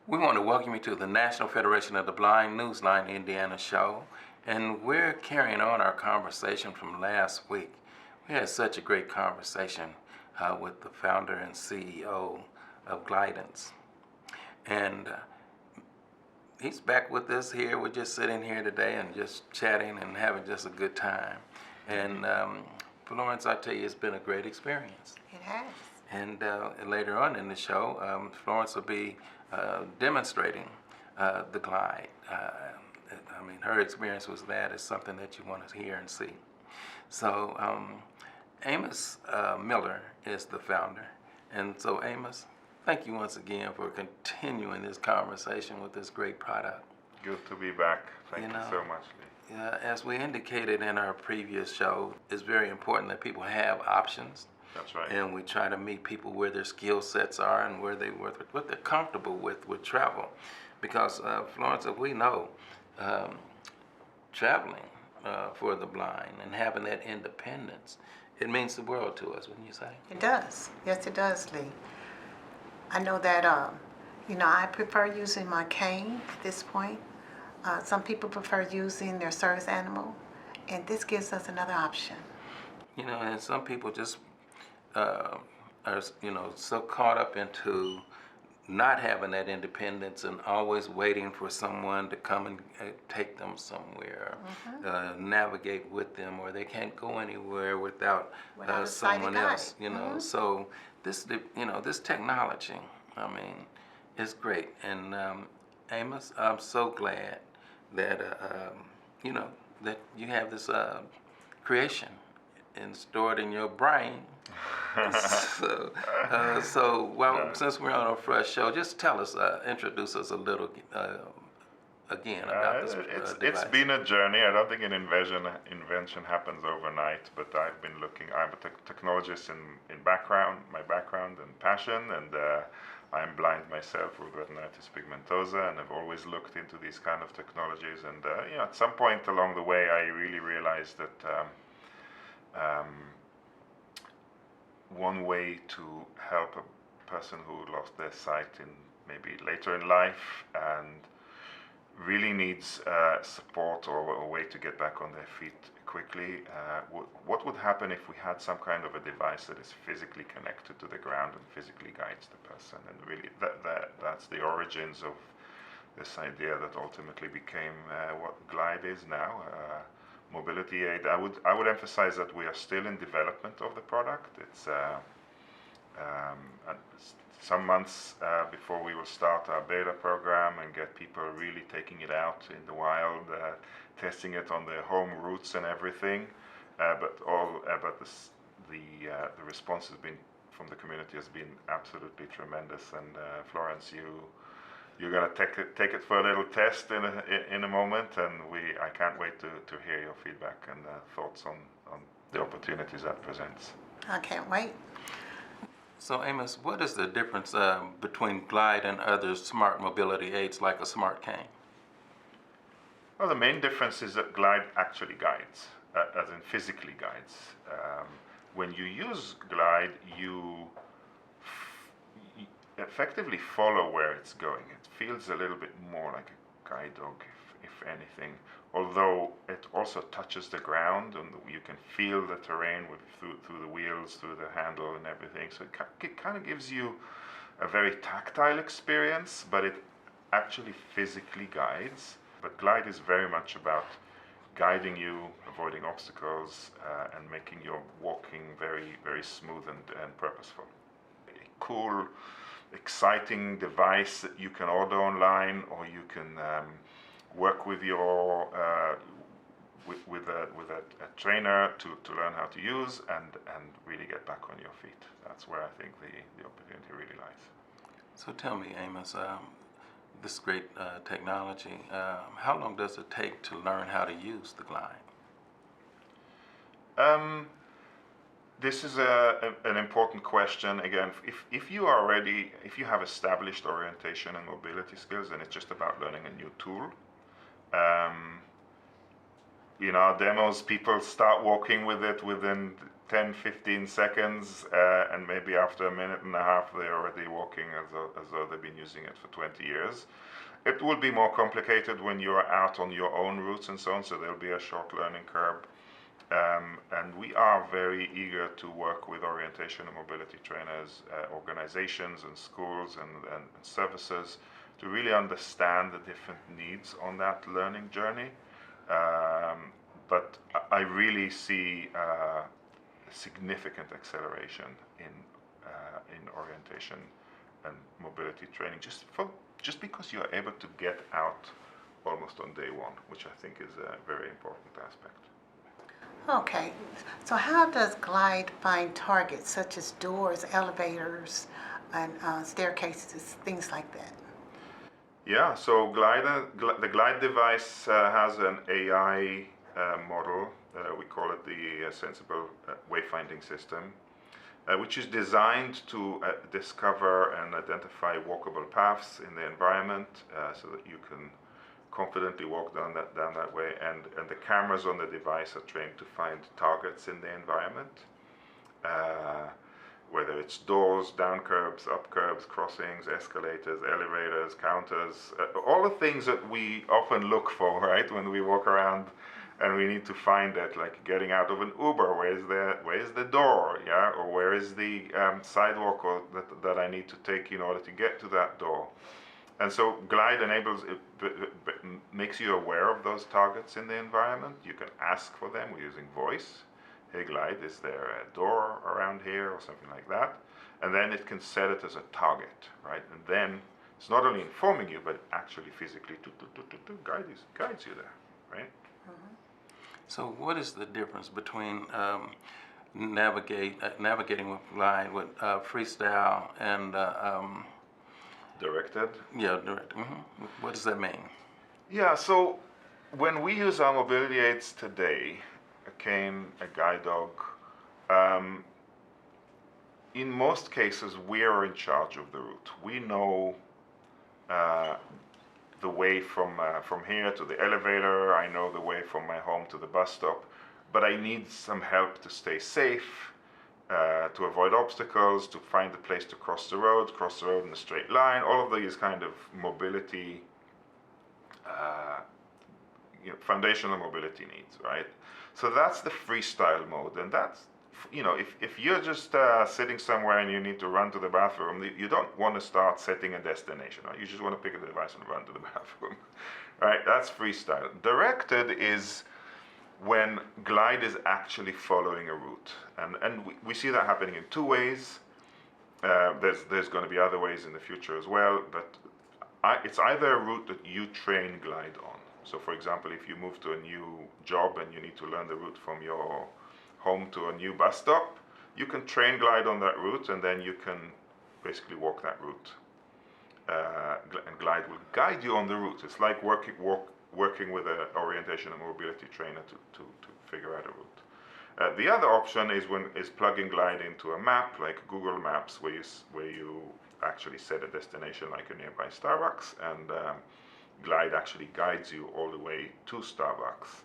We want to welcome you to the National Federation of the Blind Newsline Indiana show, and we're carrying on our conversation from last week. We had such a great conversation with the founder and CEO of Glidance, and he's back with us here. We're just sitting here today and just chatting and having just a good time. And Florence, I tell you, it's been a great experience. It has. And later on in the show, Florence will be demonstrating the glide. I mean, her experience with that is something that you want to hear and see. So Amos Miller is the founder. And so Amos, thank you once again for continuing this conversation with this great product. Good to be back. Thank you so much, Lee. As we indicated in our previous show, it's very important that people have options. That's right. And we try to meet people where their skill sets are and where what they're comfortable with travel. Because Florence, we know traveling for the blind and having that independence, it means the world to us, wouldn't you say? It does. Yes, it does, Lee. I know that, I prefer using my cane at this point. Some people prefer using their service animal, and this gives us another option. And some people just are, so caught up into not having that independence and always waiting for someone to come and take them somewhere, navigate with them, or they can't go anywhere without someone else. So this technology, is great. And Amos, I'm so glad that that you have this creation and stored in your brain. Since we're on our first show, just tell us, introduce us a little again about this device. It's been a journey. I don't think an invention happens overnight, but I've been looking. I'm a technologist in my background and passion, and I'm blind myself with retinitis pigmentosa, and I've always looked into these kind of technologies. And at some point along the way, I really realized that one way to help a person who lost their sight in maybe later in life and really needs support or a way to get back on their feet quickly, what would happen if we had some kind of a device that is physically connected to the ground and physically guides the person? And really that's the origins of this idea that ultimately became what Glide is now. Mobility aid. I would emphasize that we are still in development of the product. It's some months before we will start our beta program and get people really taking it out in the wild, testing it on their home routes and everything. But the response has been from the community has been absolutely tremendous. And Florence, you're going to take it for a little test in a moment, and I can't wait to hear your feedback and thoughts on the opportunities that presents. I can't wait. So Amos, what is the difference between Glide and other smart mobility aids like a smart cane? Well, the main difference is that Glide actually guides, as in physically guides. When you use Glide, you effectively follow where it's going. It feels a little bit more like a guide dog, if anything, although it also touches the ground and you can feel the terrain through the wheels, through the handle and everything. So it kind of gives you a very tactile experience, but it actually physically guides. But Glide is very much about guiding you, avoiding obstacles, and making your walking very, very smooth and purposeful. A cool, exciting device that you can order online, or you can work with your with a trainer to learn how to use and really get back on your feet. That's where I think the opportunity really lies. So tell me, Amos, this great technology, how long does it take to learn how to use the Glide? This is an important question. Again, if you have established orientation and mobility skills, then it's just about learning a new tool. In our demos, people start walking with it within 10, 15 seconds, and maybe after a minute and a half they're already walking as though they've been using it for 20 years. It will be more complicated when you're out on your own routes and so on, so there'll be a short learning curve. And we are very eager to work with orientation and mobility trainers, organizations and schools and services to really understand the different needs on that learning journey. But I really see significant acceleration in orientation and mobility training just because you're able to get out almost on day one, which I think is a very important aspect. Okay, so how does Glide find targets such as doors, elevators, and staircases, things like that? Yeah, so the Glide device has an AI model. We call it the Sensible Wayfinding System, which is designed to discover and identify walkable paths in the environment so that you can confidently walk down that way, and the cameras on the device are trained to find targets in the environment, whether it's doors, down curbs, up curbs, crossings, escalators, elevators, counters, all the things that we often look for, right, when we walk around and we need to find it, like getting out of an Uber, where is the door, yeah, or where is the sidewalk that I need to take in order to get to that door. And so Glide makes you aware of those targets in the environment. You can ask for them using voice. Hey Glide, is there a door around here or something like that? And then it can set it as a target, right? And then it's not only informing you, but it actually physically guides you there, right? Mm-hmm. So what is the difference between navigating with Glide with freestyle and Directed? Yeah, direct. Mm-hmm. What does that mean? Yeah, so when we use our mobility aids today, a cane, a guide dog, in most cases we are in charge of the route. We know the way from here to the elevator. I know the way from my home to the bus stop, but I need some help to stay safe, to avoid obstacles, to find the place to cross the road in a straight line, all of these kind of mobility, foundational mobility needs, right? So that's the freestyle mode, and that's, if you're just sitting somewhere and you need to run to the bathroom, you don't want to start setting a destination, right? You just want to pick up the device and run to the bathroom, right? That's freestyle. Directed is when Glide is actually following a route. And we see that happening in two ways. There's going to be other ways in the future as well, but it's either a route that you train Glide on. So for example, if you move to a new job and you need to learn the route from your home to a new bus stop, you can train Glide on that route, and then you can basically walk that route. And Glide will guide you on the route. It's like working with an orientation and mobility trainer to figure out a route. The other option is plugging Glide into a map like Google Maps, where you actually set a destination like a nearby Starbucks, and Glide actually guides you all the way to Starbucks.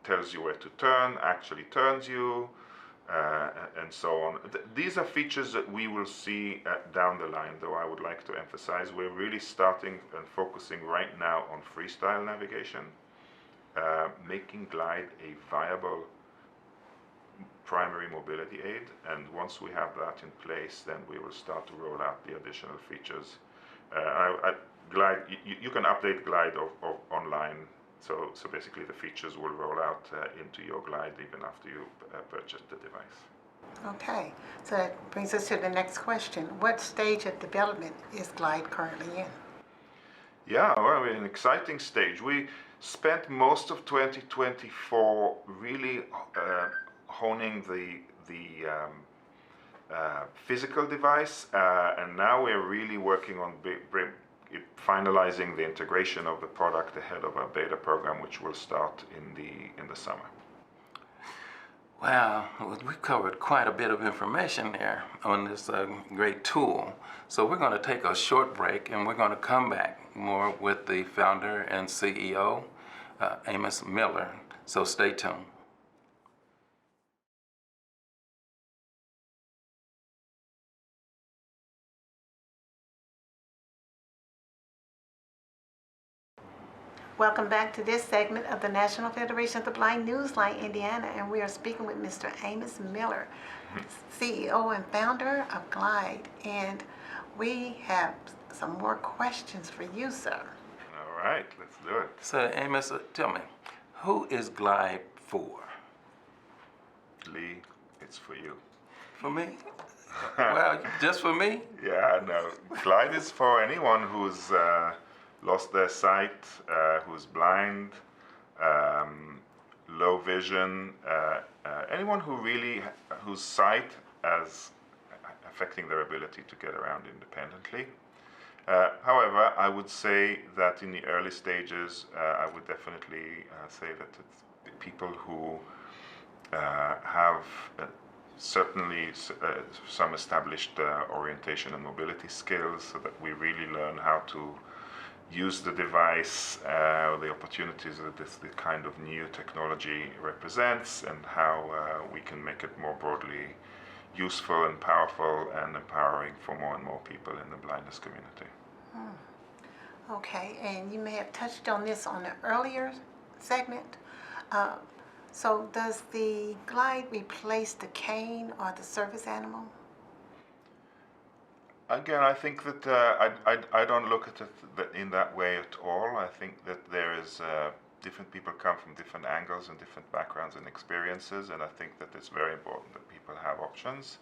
Tells you where to turn, actually turns you, and so on. These are features that we will see down the line, though I would like to emphasize we're really starting and focusing right now on freestyle navigation, making Glide a viable primary mobility aid, and once we have that in place, then we will start to roll out the additional features. Glide, you can update Glide online. So basically the features will roll out into your Glide even after you purchase the device. Okay, so that brings us to the next question. What stage of development is Glide currently in? Yeah, well, we're in an exciting stage. We spent most of 2024 really honing the physical device, and now we're really working on finalizing the integration of the product ahead of our beta program, which will start in the summer. Wow, we covered quite a bit of information there on this great tool. So we're going to take a short break, and we're going to come back more with the founder and CEO, Amos Miller. So stay tuned. Welcome back to this segment of the National Federation of the Blind Newsline, Indiana, and we are speaking with Mr. Amos Miller, CEO and founder of Glide. And we have some more questions for you, sir. All right, let's do it. So, Amos, tell me, who is Glide for? Lee, it's for you. For me? Well, just for me? Yeah, no. Glide is for anyone who's lost their sight, who's blind, low vision, anyone who really, whose sight is affecting their ability to get around independently. However, I would say that in the early stages, I would definitely say that it's the people who have certainly some established orientation and mobility skills, so that we really learn how to use the device, the opportunities that this kind of new technology represents, and how we can make it more broadly useful and powerful and empowering for more and more people in the blindness community. Okay, and you may have touched on this on an earlier segment. So does the Glide replace the cane or the service animal? Again, I think that I don't look at it in that way at all. I think that there is different people come from different angles and different backgrounds and experiences, and I think that it's very important that people have options.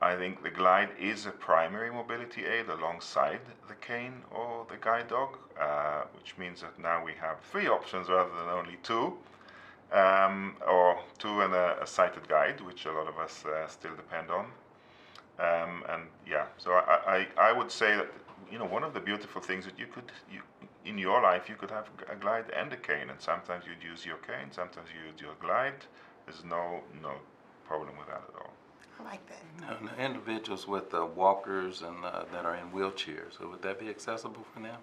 I think the Glide is a primary mobility aid alongside the cane or the guide dog, which means that now we have 3 options rather than only 2, or 2 and a sighted guide, which a lot of us still depend on. And yeah, so I would say that, you know, one of the beautiful things that you in your life, you could have a Glide and a cane, and sometimes you'd use your cane, sometimes you use your Glide. There's no problem with that at all. I like that. No, individuals with walkers and that are in wheelchairs, so would that be accessible for them?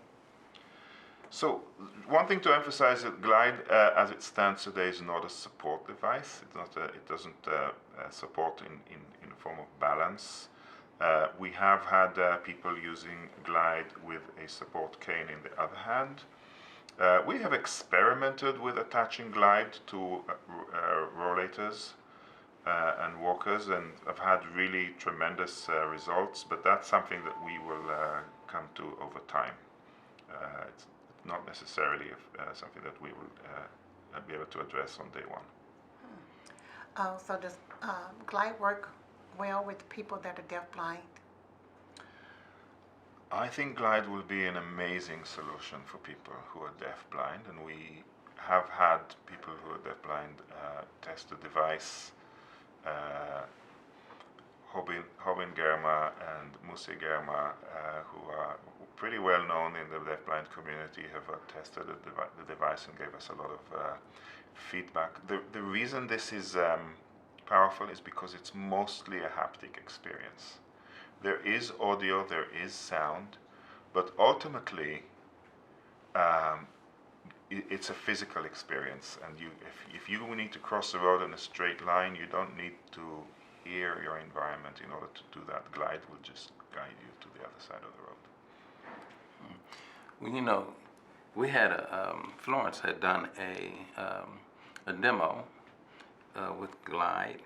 So one thing to emphasize that Glide, as it stands today, is not a support device. It's not it doesn't support in the form of balance. We have had people using Glide with a support cane in the other hand. We have experimented with attaching Glide to rollators and walkers, and have had really tremendous results, but that's something that we will come to over time. It's not necessarily something that we will be able to address on day one. Oh, so does Glide work well with people that are deafblind? I think Glide will be an amazing solution for people who are deafblind, and we have had people who are deafblind test the device. Hobin Germa and Musi Germa, who are pretty well known in the deafblind community, have tested the device and gave us a lot of feedback. The reason this is powerful is because it's mostly a haptic experience. There is audio, there is sound, but ultimately it's a physical experience, and if you need to cross the road in a straight line, you don't need to hear your environment in order to do that. Glide will just guide you to the other side of the road. Well, you know, we had Florence had done a demo with Glide,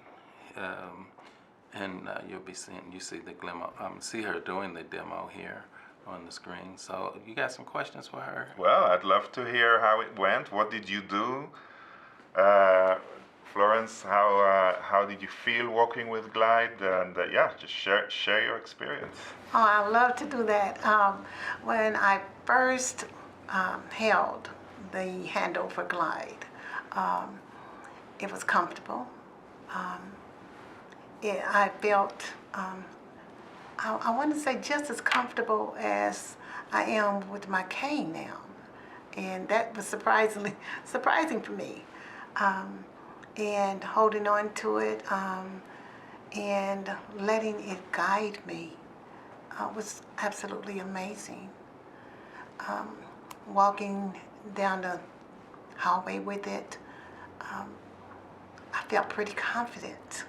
and you see the demo. See her doing the demo here on the screen. So you got some questions for her? Well, I'd love to hear how it went. What did you do? Florence, how did you feel walking with Glide? And yeah, just share your experience. Oh, I love to do that. When I first held the handle for Glide, it was comfortable. I felt, I want to say, just as comfortable as I am with my cane now. And that was surprising for me. And holding on to it and letting it guide me was absolutely amazing. Walking down the hallway with it, I felt pretty confident,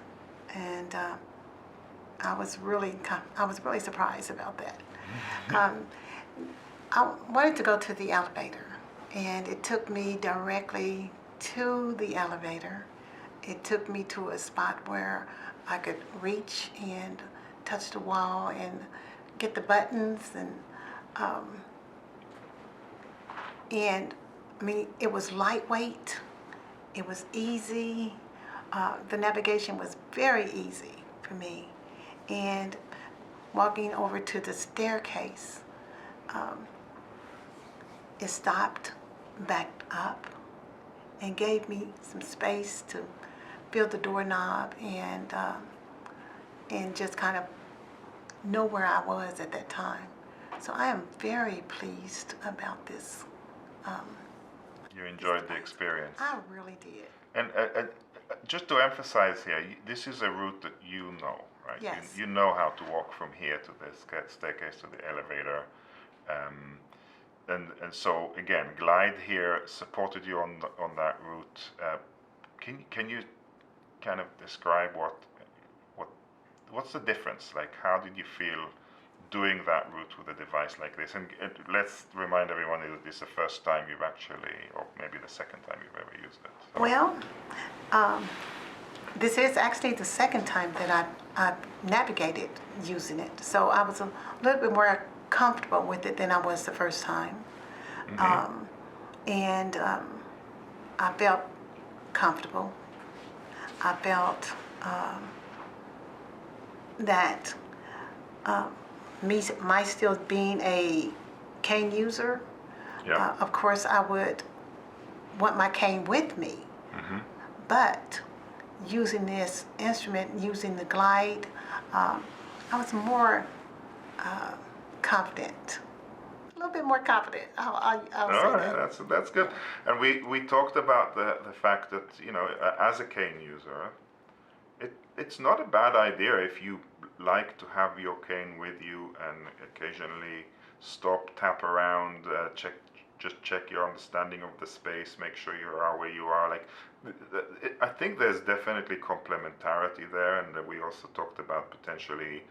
and I was really surprised about that. I wanted to go to the elevator, and it took me directly to the elevator. It took me to a spot where I could reach and touch the wall and get the buttons um, and I mean, it was lightweight. It was easy. The navigation was very easy for me. And walking over to the staircase, it stopped, backed up, and gave me some space to feel the doorknob and just kind of know where I was at that time. So I am very pleased about this. You enjoyed the experience. I really did. And just to emphasize here, this is a route that you know, right? Yes. You know how to walk from here to the staircase to the elevator. And so again, Glide here supported you on that route. Can you kind of describe what's the difference? Like, how did you feel doing that route with a device like this? And let's remind everyone that this is the first time you've actually, or maybe the second time you've ever used it. So. Well, this is actually the second time that I navigated using it. So I was a little bit more comfortable with it than I was the first time. Mm-hmm. I felt comfortable. I felt that my still being a cane user, Yeah. of course I would want my cane with me. Mm-hmm. But using this instrument, using the Glide, I was more confident. A little bit more confident. I'll say that. That's good. And we talked about the fact that, you know, as a cane user, it's not a bad idea if you like to have your cane with you and occasionally stop, tap around, check your understanding of the space, make sure you are where you are. Like, I think there's definitely complementarity there, and we also talked about potentially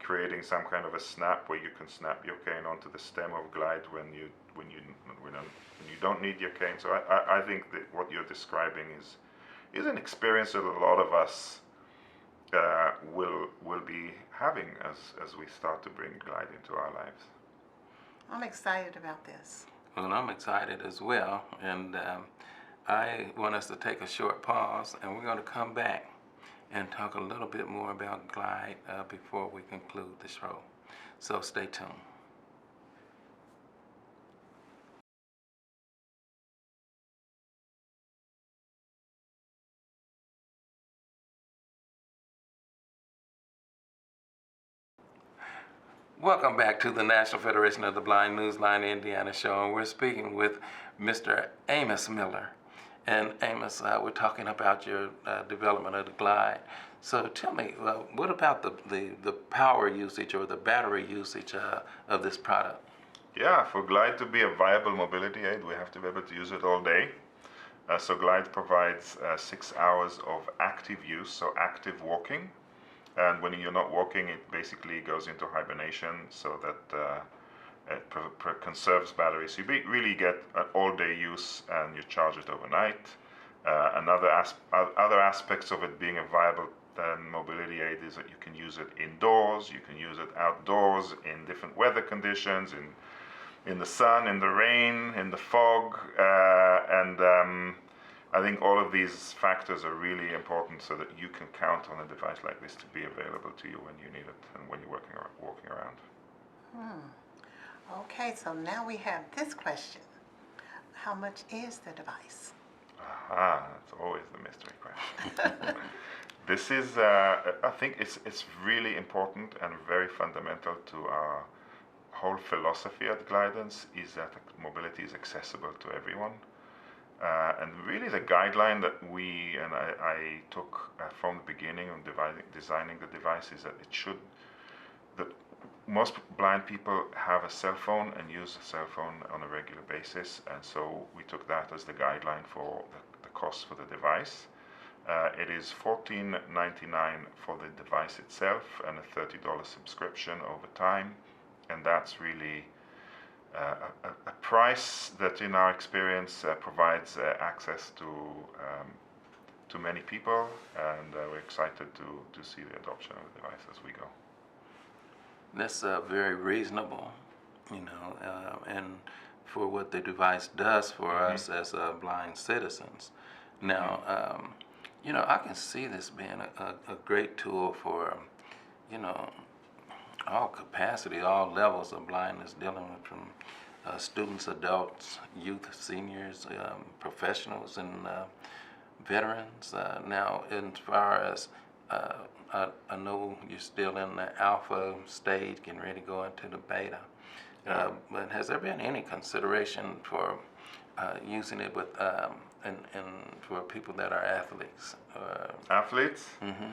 creating some kind of a snap where you can snap your cane onto the stem of Glide when you don't need your cane. So I think that what you're describing is an experience that a lot of us will be having as we start to bring Glide into our lives. I'm excited about this. Well, I'm excited as well, and I want us to take a short pause, and we're going to come back and talk a little bit more about Glide before we conclude the show. So stay tuned. Welcome back to the National Federation of the Blind Newsline Indiana show, and we're speaking with Mr. Amos Miller. And Amos, we're talking about your development of the Glide. So tell me, what about the power usage or the battery usage of this product? Yeah, for Glide to be a viable mobility aid, we have to be able to use it all day. So Glide provides 6 hours of active use, so active walking. And when you're not walking, it basically goes into hibernation so that it conserves battery. So you really get an all-day use, and you charge it overnight. Other aspects of it being a viable mobility aid is that you can use it indoors, you can use it outdoors in different weather conditions, in the sun, in the rain, in the fog, and I think all of these factors are really important so that you can count on a device like this to be available to you when you need it and when you're walking around. Okay, so now we have this question. How much is the device? That's always the mystery question. This is, I think it's really important and very fundamental to our whole philosophy at Glidance, is that mobility is accessible to everyone. And really the guideline that I took from the beginning on designing the device is that that most blind people have a cell phone and use a cell phone on a regular basis, and so we took that as the guideline for the cost for the device. It is $14.99 for the device itself and a $30 subscription over time, and that's really a price that, in our experience, provides access to many people, and we're excited to see the adoption of the device as we go. That's very reasonable, and for what the device does for us as blind citizens. Now, I can see this being a great tool for, all capacity, all levels of blindness, dealing with from students, adults, youth, seniors, professionals, and veterans. Now, as far as I know you're still in the alpha stage, getting ready to go into the beta. But has there been any consideration for using it with and for people that are athletes? Athletes? Mm-hmm.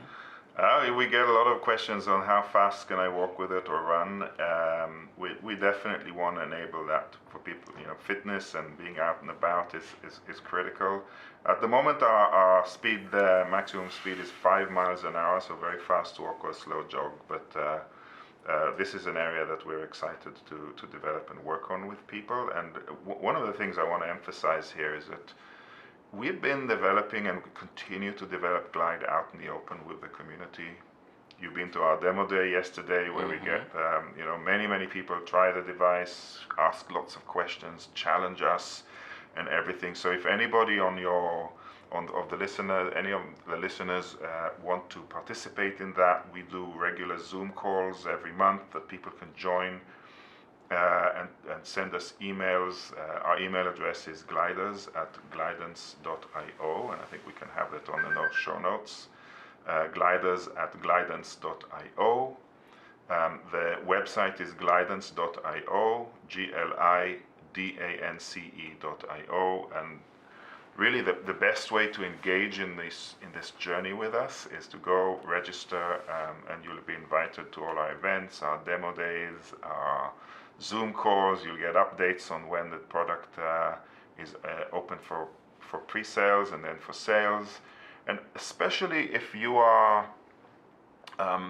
We get a lot of questions on how fast can I walk with it or run. We definitely want to enable that for people. Fitness and being out and about is critical. At the moment, our speed, maximum speed is 5 miles an hour, so very fast walk or slow jog. But this is an area that we're excited to develop and work on with people. And one of the things I want to emphasize here is that we've been developing and continue to develop Glide out in the open with the community. You've been to our demo day yesterday where we get many people try the device, ask lots of questions, challenge us and everything. So if anybody any of the listeners want to participate in that, we do regular Zoom calls every month that people can join and send us emails. Our email address is gliders@glidance.io, and I think we can have that on the show notes. Gliders@glidance.io. The website is glidance.io, glidance.io, and really the best way to engage in this journey with us is to go register, and you'll be invited to all our events, our demo days, our Zoom calls. You'll get updates on when the product is open for pre-sales and then for sales. And especially if you are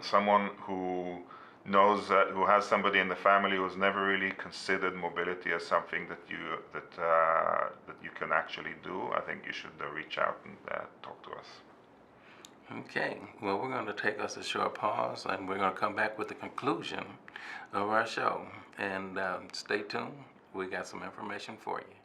someone who knows who has somebody in the family who's never really considered mobility as something that you can actually do, I think you should reach out and talk to us. Okay, well, we're going to take us a short pause, and we're going to come back with the conclusion of our show. And stay tuned. We got some information for you.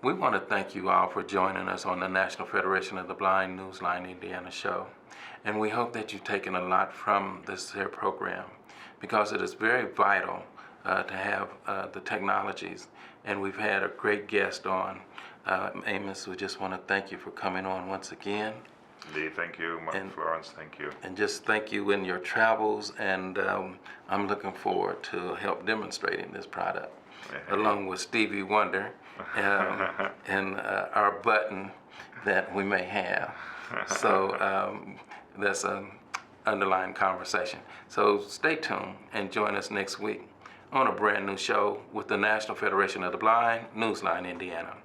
We want to thank you all for joining us on the National Federation of the Blind Newsline Indiana show. And we hope that you've taken a lot from this here program, because it is very vital to have the technologies. And we've had a great guest on, Amos. We just want to thank you for coming on once again. Lee, thank you. Florence, thank you. And just thank you in your travels, and I'm looking forward to help demonstrating this product, along with Stevie Wonder and our button that we may have. So that's an underlying conversation. So stay tuned and join us next week on a brand new show with the National Federation of the Blind, Newsline, Indiana.